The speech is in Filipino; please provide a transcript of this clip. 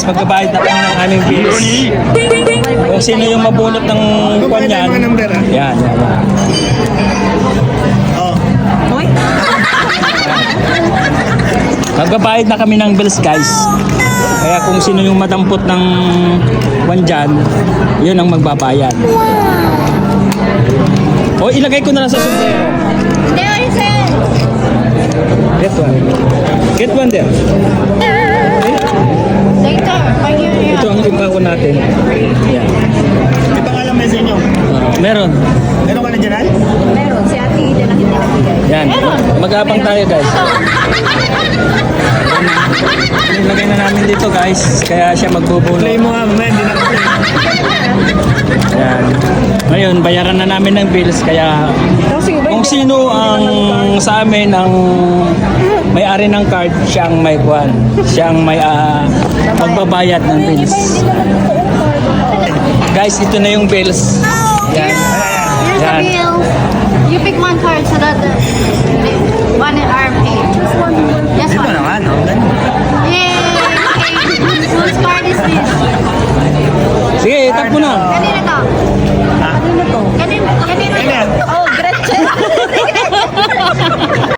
guys, magbabayad na kami ng aming bills. Kung sino yung mabunot ng kwan yan. Yan, yan. Magbabayad na kami ng bills guys. Kaya kung sino yung madampot ng kwan dyan, yun ang magbabayad. O ilagay ko na lang sa sombrero. Get one. Get one there. Later, pag yun. Ito ang ipako natin. Yan. May pangalan ba sa inyo? Meron. Meron ka na dyan? Meron, si Ate Ida lang hindi nagbigay. Yan. Mag-aabang tayo guys. Nilagay na namin dito guys. Kaya siya magbubulong. Play mo nga, mamaya hindi na play. Yan. Ngayon, bayaran na namin ng bills. Kaya kung sino ang sa amin ang may-ari ng card, siyang may kwan. Siyang may magbabayad ng bills. Guys, ito na yung bills. Yan. Here's the Yan. bill. You pick one card so that the one in our pay. Just one. Yes, Ito one. naman, no? Yay! Okay. Whose card is this? Sige, tap mo na. Kanina to? Kanina to? Kanina to? Oh, Gretchen.